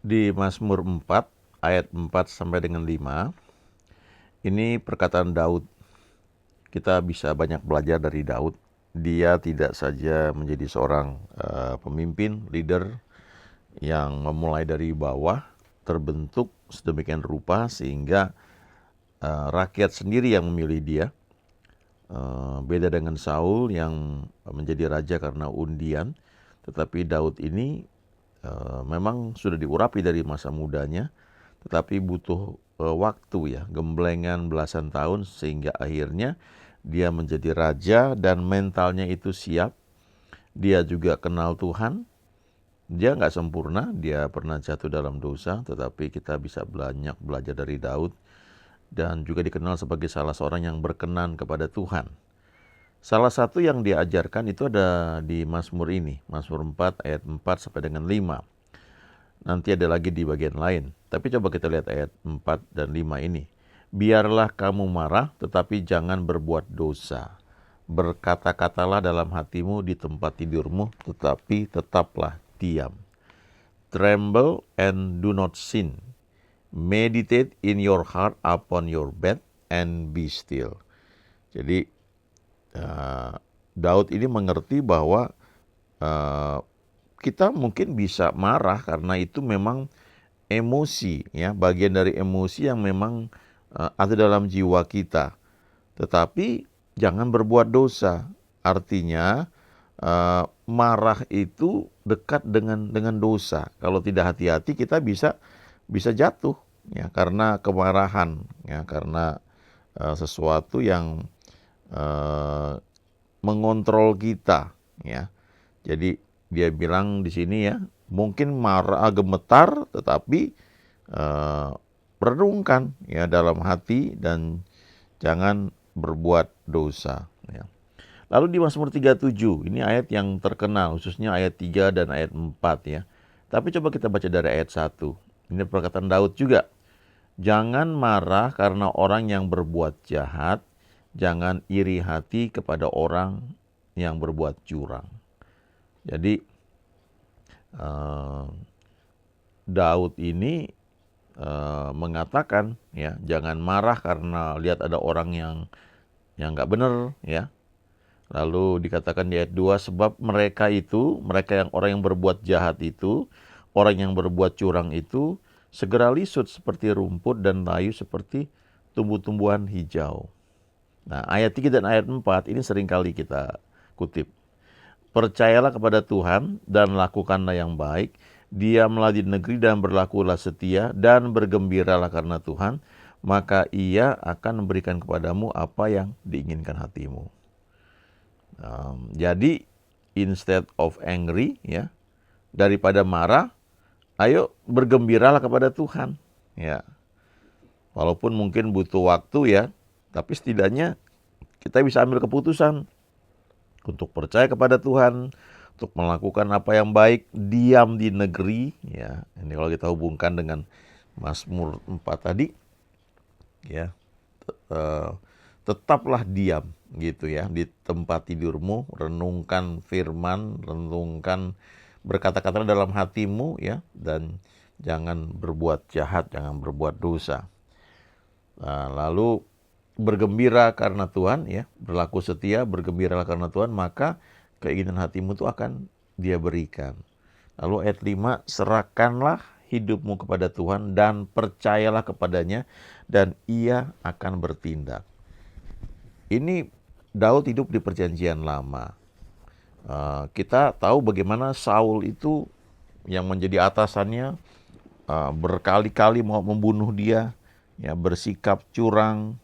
Di Mazmur 4 ayat 4 sampai dengan 5, ini perkataan Daud. Kita bisa banyak belajar dari Daud. Dia tidak saja menjadi seorang pemimpin, leader yang memulai dari bawah, terbentuk sedemikian rupa sehingga rakyat sendiri yang memilih dia. Beda dengan Saul yang menjadi raja karena undian, tetapi Daud ini memang sudah diurapi dari masa mudanya, tetapi butuh waktu ya, gemblengan belasan tahun sehingga akhirnya dia menjadi raja dan mentalnya itu siap. Dia juga kenal Tuhan. Dia nggak sempurna, dia pernah jatuh dalam dosa, tetapi kita bisa banyak belajar dari Daud dan juga dikenal sebagai salah seorang yang berkenan kepada Tuhan. Salah satu yang diajarkan itu ada di Mazmur ini, Mazmur 4 ayat 4 sampai dengan 5. Nanti ada lagi di bagian lain. Tapi coba kita lihat ayat 4 dan 5 ini. Biarlah kamu marah, tetapi jangan berbuat dosa. Berkata-katalah dalam hatimu di tempat tidurmu, tetapi tetaplah diam. Tremble and do not sin. Meditate in your heart upon your bed and be still. Jadi Daud ini mengerti bahwa kita mungkin bisa marah karena itu memang emosi, ya, bagian dari emosi yang memang ada dalam jiwa kita. Tetapi jangan berbuat dosa. Artinya marah itu dekat dengan dosa. Kalau tidak hati-hati kita bisa jatuh, ya, karena kemarahan, ya, karena sesuatu yang mengontrol kita, ya. Jadi dia bilang di sini, ya, mungkin marah gemetar, tetapi renungkan, ya, dalam hati dan jangan berbuat dosa, ya. Lalu di Mazmur 37, ini ayat yang terkenal, khususnya ayat 3 dan ayat 4, ya. Tapi coba kita baca dari ayat 1. Ini perkataan Daud juga. Jangan marah karena orang yang berbuat jahat, jangan iri hati kepada orang yang berbuat curang. Jadi Daud ini mengatakan, ya, jangan marah karena lihat ada orang yang nggak benar, ya. Lalu dikatakan di ayat 2, sebab mereka yang orang yang berbuat jahat itu, orang yang berbuat curang itu, segera lisut seperti rumput dan layu seperti tumbuh-tumbuhan hijau. Nah, ayat 3 dan ayat 4 ini seringkali kita kutip. Percayalah kepada Tuhan dan lakukanlah yang baik. Diamlah di negeri dan berlakulah setia dan bergembiralah karena Tuhan. Maka ia akan memberikan kepadamu apa yang diinginkan hatimu. Jadi instead of angry, ya, daripada marah, ayo bergembiralah kepada Tuhan, ya. Walaupun mungkin butuh waktu, ya, tapi setidaknya kita bisa ambil keputusan untuk percaya kepada Tuhan, untuk melakukan apa yang baik, diam di negeri, ya. Ini kalau kita hubungkan dengan Mazmur 4 tadi, ya, tetaplah diam, gitu, ya, di tempat tidurmu, renungkan firman, renungkan berkata-kata dalam hatimu, ya, dan jangan berbuat jahat, jangan berbuat dosa. Nah, lalu bergembira karena Tuhan, ya, berlaku setia, bergembiralah karena Tuhan, maka keinginan hatimu itu akan Dia berikan. Lalu ayat 5, serahkanlah hidupmu kepada Tuhan dan percayalah kepadanya dan Ia akan bertindak. Ini Daud hidup di perjanjian lama. Kita tahu bagaimana Saul itu yang menjadi atasannya berkali-kali mau membunuh dia, ya, bersikap curang,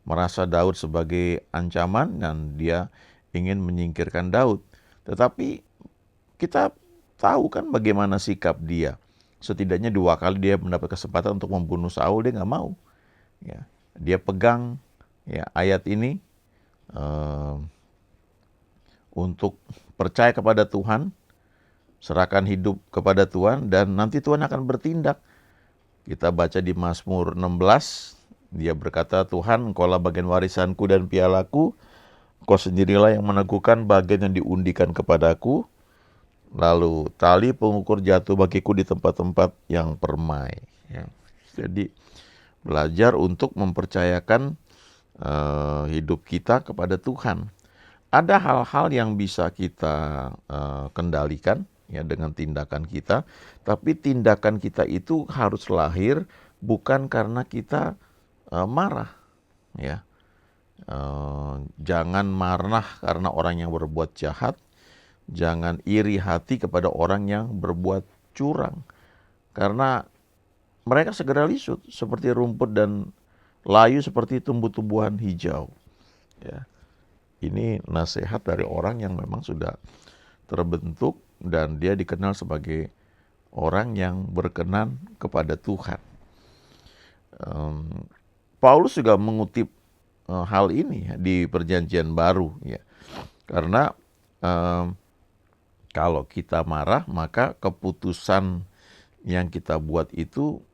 merasa Daud sebagai ancaman dan dia ingin menyingkirkan Daud. Tetapi kita tahu kan bagaimana sikap dia. Setidaknya 2 kali dia mendapat kesempatan untuk membunuh Saul, dia nggak mau. Ya, dia pegang, ya, ayat ini untuk percaya kepada Tuhan, serahkan hidup kepada Tuhan, dan nanti Tuhan akan bertindak. Kita baca di Mazmur 16, dia berkata, Tuhan, Engkaulah bagian warisanku dan pialaku, Engkau sendirilah yang meneguhkan bagian yang diundikan kepadaku. Lalu tali pengukur jatuh bagiku di tempat-tempat yang permai. Ya. Jadi belajar untuk mempercayakan hidup kita kepada Tuhan. Ada hal-hal yang bisa kita kendalikan ya dengan tindakan kita, tapi tindakan kita itu harus lahir bukan karena kita marah, ya. Jangan marah karena orang yang berbuat jahat, jangan iri hati kepada orang yang berbuat curang, karena mereka segera lisut seperti rumput dan layu seperti tumbuh-tumbuhan hijau. Ya. Ini nasihat dari orang yang memang sudah terbentuk dan dia dikenal sebagai orang yang berkenan kepada Tuhan. Paulus juga mengutip hal ini di Perjanjian Baru, ya. Karena kalau kita marah maka keputusan yang kita buat itu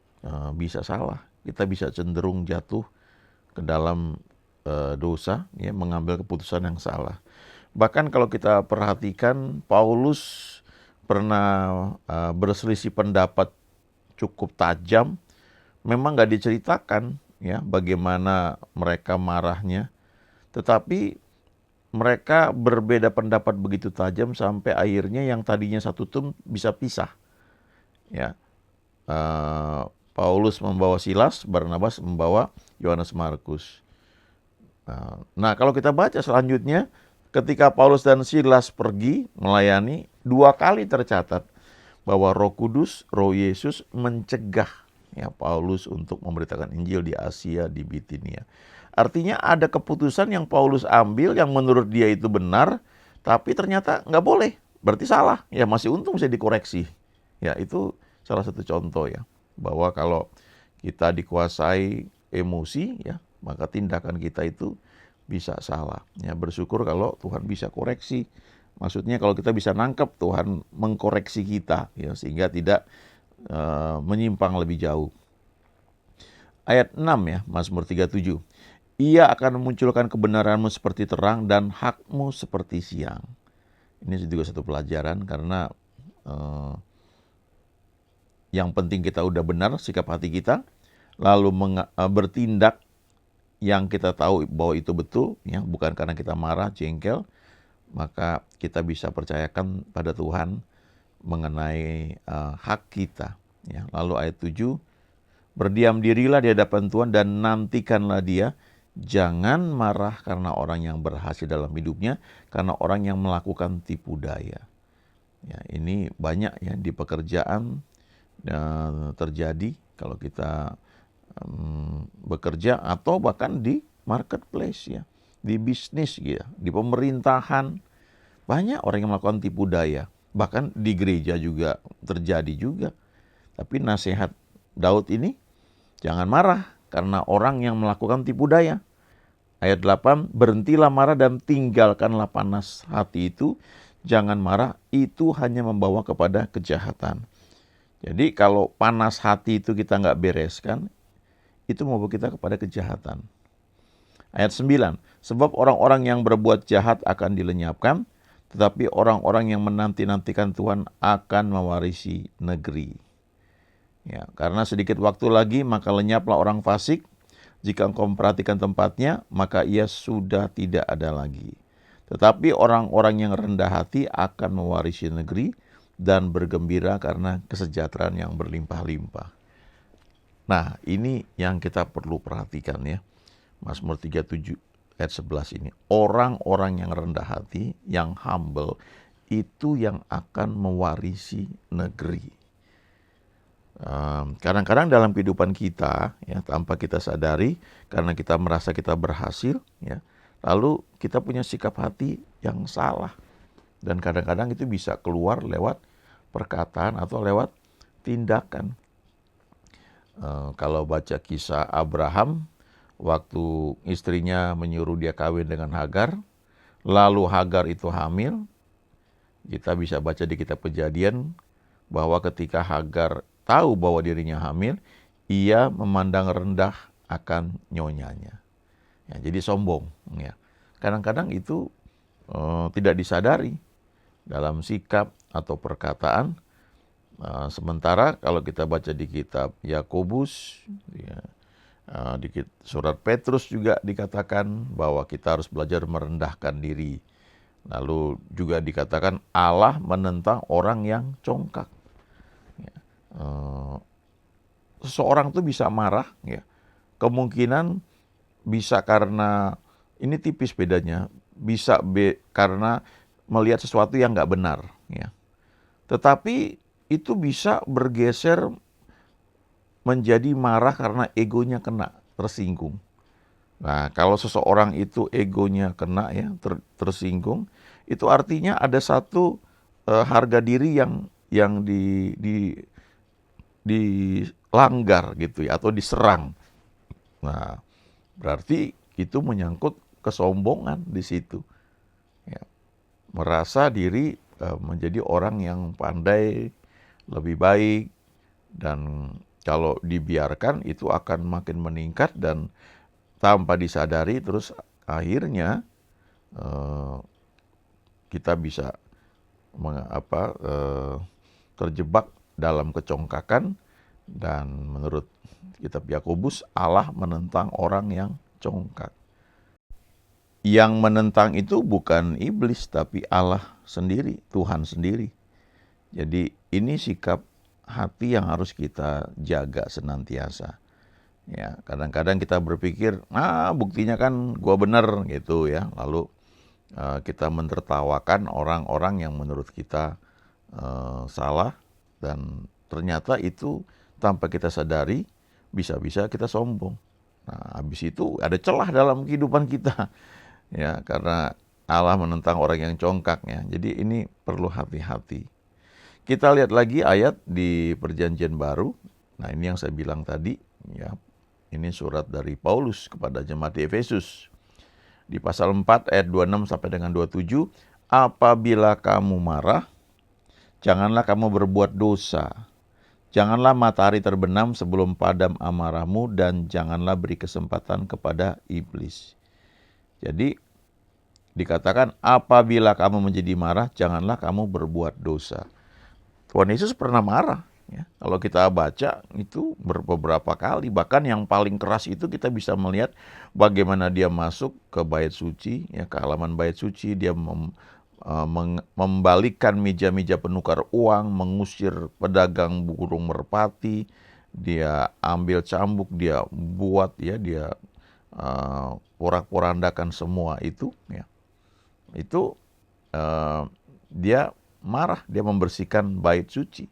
bisa salah. Kita bisa cenderung jatuh ke dalam dosa, ya, mengambil keputusan yang salah. Bahkan kalau kita perhatikan, Paulus pernah berselisih pendapat cukup tajam. Memang nggak diceritakan ya bagaimana mereka marahnya, tetapi mereka berbeda pendapat begitu tajam sampai akhirnya yang tadinya satu tim bisa pisah. Ya, Paulus membawa Silas, Barnabas membawa Yohanes Markus. Nah, kalau kita baca selanjutnya, ketika Paulus dan Silas pergi melayani, 2 kali tercatat bahwa Roh Kudus, Roh Yesus mencegah ya Paulus untuk memberitakan Injil di Asia, di Bitinia. Artinya ada keputusan yang Paulus ambil yang menurut dia itu benar, tapi ternyata nggak boleh, berarti salah. Ya masih untung bisa dikoreksi. Ya itu salah satu contoh ya, bahwa kalau kita dikuasai emosi ya, maka tindakan kita itu bisa salah. Ya, bersyukur kalau Tuhan bisa koreksi. Maksudnya kalau kita bisa nangkep Tuhan mengkoreksi kita ya, sehingga tidak menyimpang lebih jauh. Ayat 6 ya, Mazmur 37. Ia akan memunculkan kebenaranmu seperti terang dan hakmu seperti siang. Ini juga satu pelajaran karena yang penting kita udah benar sikap hati kita, lalu bertindak yang kita tahu bahwa itu betul, ya, bukan karena kita marah, jengkel, maka kita bisa percayakan pada Tuhan mengenai hak kita. Ya. Lalu ayat 7, berdiam dirilah di hadapan Tuhan dan nantikanlah Dia. Jangan marah karena orang yang berhasil dalam hidupnya, karena orang yang melakukan tipu daya. Ya, ini banyak ya di pekerjaan terjadi kalau kita bekerja atau bahkan di marketplace ya, di bisnis ya, di pemerintahan. Banyak orang yang melakukan tipu daya. Bahkan di gereja juga terjadi juga. Tapi nasihat Daud ini, jangan marah karena orang yang melakukan tipu daya. Ayat 8, berhentilah marah dan tinggalkanlah panas hati itu. Jangan marah, itu hanya membawa kepada kejahatan. Jadi kalau panas hati itu kita nggak bereskan, itu membawa kita kepada kejahatan. Ayat 9, sebab orang-orang yang berbuat jahat akan dilenyapkan, tetapi orang-orang yang menanti-nantikan Tuhan akan mewarisi negeri. Ya, karena sedikit waktu lagi maka lenyaplah orang fasik. Jika engkau memperhatikan tempatnya, maka ia sudah tidak ada lagi. Tetapi orang-orang yang rendah hati akan mewarisi negeri dan bergembira karena kesejahteraan yang berlimpah-limpah. Nah, ini yang kita perlu perhatikan ya. Mazmur 37 ayat 11 ini. Orang-orang yang rendah hati, yang humble, itu yang akan mewarisi negeri. Kadang-kadang dalam kehidupan kita, ya, tanpa kita sadari, karena kita merasa kita berhasil, ya, lalu kita punya sikap hati yang salah. Dan kadang-kadang itu bisa keluar lewat perkataan atau lewat tindakan. Kalau baca kisah Abraham, waktu istrinya menyuruh dia kawin dengan Hagar, lalu Hagar itu hamil, kita bisa baca di kitab Kejadian bahwa ketika Hagar tahu bahwa dirinya hamil, ia memandang rendah akan nyonyanya. Ya, jadi sombong. Ya. Kadang-kadang itu tidak disadari dalam sikap atau perkataan. Sementara kalau kita baca di kitab Yakobus, ya, di surat Petrus juga dikatakan bahwa kita harus belajar merendahkan diri. Lalu juga dikatakan Allah menentang orang yang congkak. Ya. Seseorang tuh bisa marah, ya. Kemungkinan bisa karena, ini tipis bedanya, bisa karena melihat sesuatu yang nggak benar, ya. Tetapi itu bisa bergeser menjadi marah karena egonya kena, tersinggung. Nah, kalau seseorang itu egonya kena, ya, tersinggung, itu artinya ada satu harga diri yang dilanggar gitu ya, atau diserang. Nah, berarti itu menyangkut kesombongan di situ. Ya, merasa diri menjadi orang yang pandai, lebih baik, dan kalau dibiarkan itu akan makin meningkat dan tanpa disadari terus akhirnya kita bisa terjebak dalam kecongkakan. Dan menurut kitab Yakobus, Allah menentang orang yang congkak. Yang menentang itu bukan iblis, tapi Allah sendiri, Tuhan sendiri. Jadi ini sikap hati yang harus kita jaga senantiasa. Ya, kadang-kadang kita berpikir, buktinya kan gua benar gitu ya. Lalu kita mentertawakan orang-orang yang menurut kita salah, dan ternyata itu tanpa kita sadari bisa-bisa kita sombong. Nah, habis itu ada celah dalam kehidupan kita. Ya, karena Allah menentang orang yang congkak, ya. Jadi ini perlu hati-hati. Kita lihat lagi ayat di Perjanjian Baru. Nah, ini yang saya bilang tadi, ya. Ini surat dari Paulus kepada jemaat di Efesus. Di pasal 4 ayat 26 sampai dengan 27, apabila kamu marah, janganlah kamu berbuat dosa. Janganlah matahari terbenam sebelum padam amarahmu, dan janganlah beri kesempatan kepada iblis. Jadi dikatakan apabila kamu menjadi marah, janganlah kamu berbuat dosa. Tuhan Yesus pernah marah, ya. Kalau kita baca itu beberapa kali, bahkan yang paling keras itu kita bisa melihat bagaimana dia masuk ke bait suci, ya, ke halaman bait suci, dia membalikkan meja-meja penukar uang, mengusir pedagang burung merpati, dia ambil cambuk, dia buat, ya, dia porak-porandakan semua itu, ya. Itu dia marah, dia membersihkan bait suci.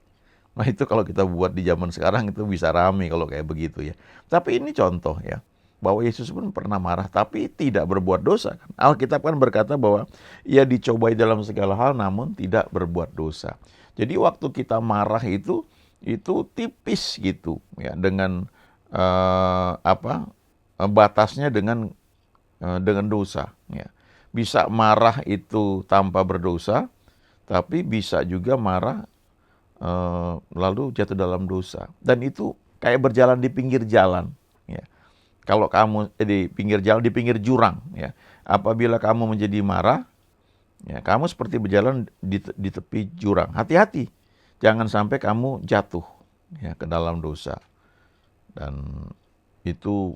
Nah, itu kalau kita buat di zaman sekarang itu bisa rame kalau kayak begitu, ya. Tapi ini contoh, ya, bahwa Yesus pun pernah marah tapi tidak berbuat dosa. Alkitab kan berkata bahwa ia dicobai dalam segala hal namun tidak berbuat dosa. Jadi waktu kita marah itu tipis gitu, ya, dengan batasnya dengan dosa, ya. Bisa marah itu tanpa berdosa, tapi bisa juga marah lalu jatuh dalam dosa. Dan itu kayak berjalan di pinggir jalan, ya. Kalau kamu di pinggir jalan, di pinggir jurang, ya. Apabila kamu menjadi marah, ya, kamu seperti berjalan di tepi jurang. Hati-hati, jangan sampai kamu jatuh, ya, ke dalam dosa. Dan itu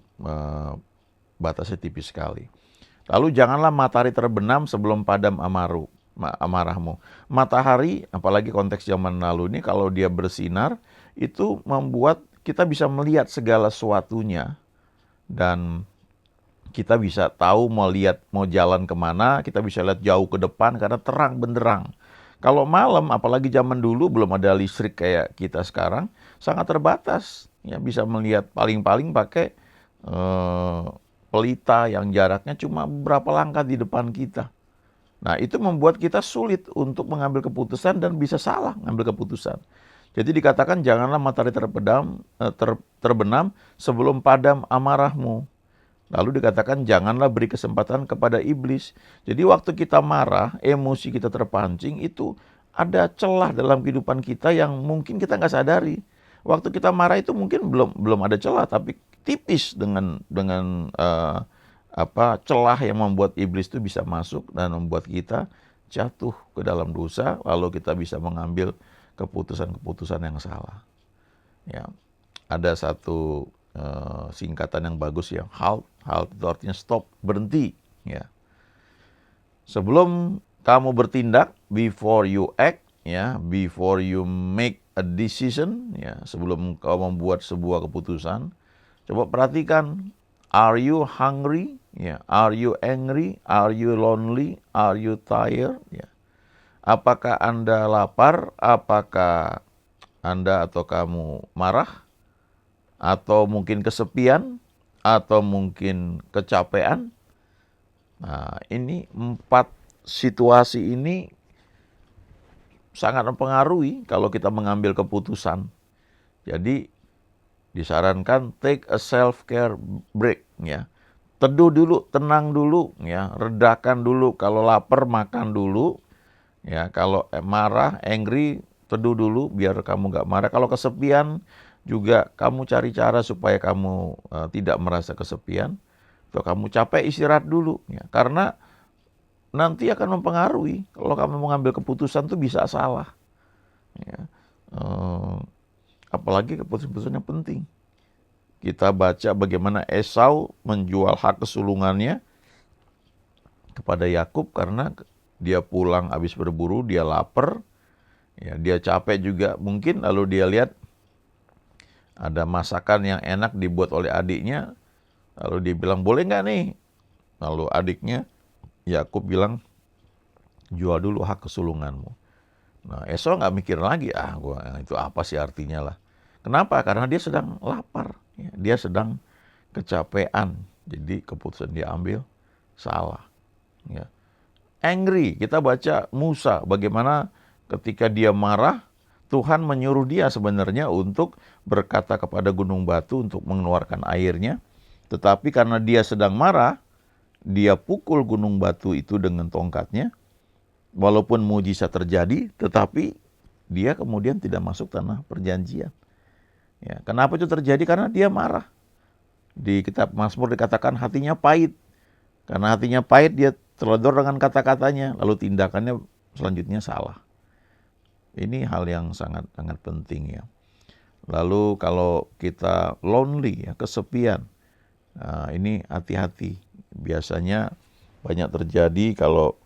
batasnya tipis sekali. Lalu janganlah matahari terbenam sebelum padam amarahmu. Matahari, apalagi konteks zaman lalu ini, kalau dia bersinar, itu membuat kita bisa melihat segala sesuatunya. Dan kita bisa tahu mau jalan kemana, kita bisa lihat jauh ke depan karena terang benderang. Kalau malam, apalagi zaman dulu belum ada listrik kayak kita sekarang, sangat terbatas. Ya, bisa melihat paling-paling pakai pelita yang jaraknya cuma beberapa langkah di depan kita. Nah, itu membuat kita sulit untuk mengambil keputusan dan bisa salah mengambil keputusan. Jadi dikatakan janganlah matahari terbenam sebelum padam amarahmu. Lalu dikatakan janganlah beri kesempatan kepada iblis. Jadi waktu kita marah, emosi kita terpancing, itu ada celah dalam kehidupan kita yang mungkin kita nggak sadari. Waktu kita marah itu mungkin belum ada celah, tapi tipis dengan celah yang membuat iblis itu bisa masuk dan membuat kita jatuh ke dalam dosa, lalu kita bisa mengambil keputusan-keputusan yang salah. Ya, ada satu singkatan yang bagus yang halt. Halt itu artinya stop, berhenti. Ya, sebelum kamu bertindak, before you act, ya, before you make a decision, ya, sebelum kau membuat sebuah keputusan, coba perhatikan, are you hungry? Ya, are you angry? Are you lonely? Are you tired? Ya. Apakah Anda lapar? Apakah Anda atau kamu marah? Atau mungkin kesepian? Atau mungkin kecapean? Nah, ini 4 situasi ini sangat mempengaruhi kalau kita mengambil keputusan. Jadi disarankan take a self-care break, ya. Teduh dulu, tenang dulu, ya. Redakan dulu, kalau lapar makan dulu, ya. Kalau marah, angry, teduh dulu biar kamu nggak marah. Kalau kesepian juga kamu cari cara supaya kamu tidak merasa kesepian. Atau kamu capek, istirahat dulu, ya. Karena nanti akan mempengaruhi. Kalau kamu mengambil keputusan tuh bisa salah, ya. Apalagi keputusan-keputusan yang penting. Kita baca bagaimana Esau menjual hak kesulungannya kepada Yakub karena dia pulang habis berburu, dia lapar, ya, dia capek juga mungkin, lalu dia lihat ada masakan yang enak dibuat oleh adiknya, lalu dia bilang, boleh nggak nih? Lalu adiknya Yakub bilang, jual dulu hak kesulunganmu. Nah, Esau nggak mikir lagi, itu apa sih artinya lah. Kenapa? Karena dia sedang lapar, ya. Dia sedang kecapean, jadi keputusan dia ambil salah. Ya. Angry, kita baca Musa, bagaimana ketika dia marah, Tuhan menyuruh dia sebenarnya untuk berkata kepada gunung batu untuk mengeluarkan airnya. Tetapi karena dia sedang marah, dia pukul gunung batu itu dengan tongkatnya. Walaupun mujizat terjadi, tetapi dia kemudian tidak masuk tanah perjanjian. Ya, kenapa itu terjadi? Karena dia marah. Di kitab Mazmur dikatakan hatinya pahit. Karena hatinya pahit, dia teledor dengan kata-katanya, lalu tindakannya selanjutnya salah. Ini hal yang sangat-sangat penting, ya. Lalu kalau kita lonely, ya, kesepian, nah, ini hati-hati. Biasanya banyak terjadi kalau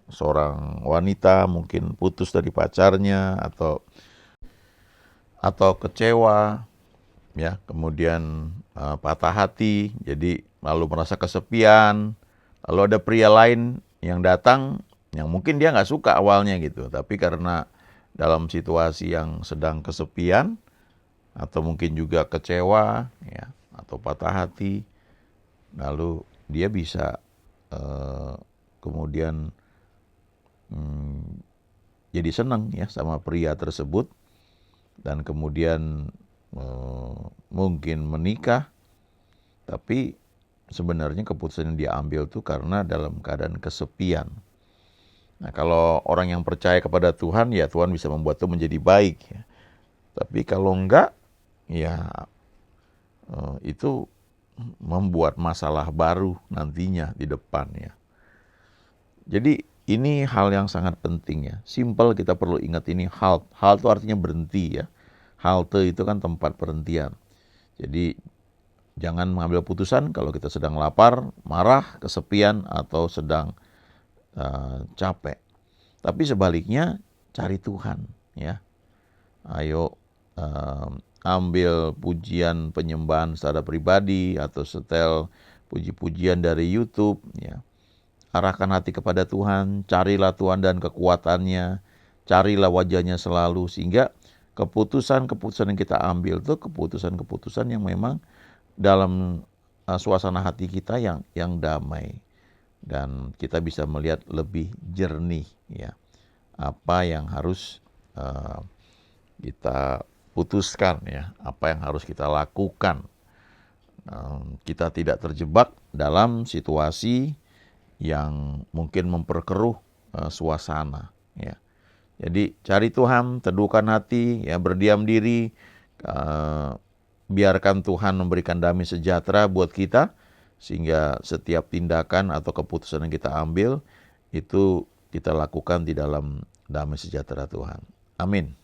seorang wanita mungkin putus dari pacarnya atau kecewa, ya, kemudian patah hati, jadi lalu merasa kesepian, lalu ada pria lain yang datang yang mungkin dia nggak suka awalnya gitu, tapi karena dalam situasi yang sedang kesepian atau mungkin juga kecewa, ya, atau patah hati, lalu dia bisa kemudian jadi senang, ya, sama pria tersebut, dan kemudian mungkin menikah, tapi sebenarnya keputusan yang dia ambil tuh karena dalam keadaan kesepian. Nah, kalau orang yang percaya kepada Tuhan, ya Tuhan bisa membuat itu menjadi baik, ya. Tapi kalau enggak, ya itu membuat masalah baru nantinya di depannya. Jadi ini hal yang sangat penting, ya. Simple, kita perlu ingat ini halt. Halt itu artinya berhenti, ya. Halte itu kan tempat perhentian. Jadi jangan mengambil putusan kalau kita sedang lapar, marah, kesepian, atau sedang capek. Tapi sebaliknya cari Tuhan, ya. Ayo ambil pujian penyembahan secara pribadi atau setel puji-pujian dari YouTube, ya. Arahkan hati kepada Tuhan, carilah Tuhan dan kekuatannya, carilah wajahnya selalu, sehingga keputusan-keputusan yang kita ambil itu keputusan-keputusan yang memang dalam suasana hati kita yang damai, dan kita bisa melihat lebih jernih, ya, apa yang harus kita putuskan, ya, apa yang harus kita lakukan. Kita tidak terjebak dalam situasi yang mungkin memperkeruh suasana, ya. Jadi cari Tuhan, teduhkan hati, ya, berdiam diri, biarkan Tuhan memberikan damai sejahtera buat kita, sehingga setiap tindakan atau keputusan yang kita ambil itu kita lakukan di dalam damai sejahtera Tuhan. Amin.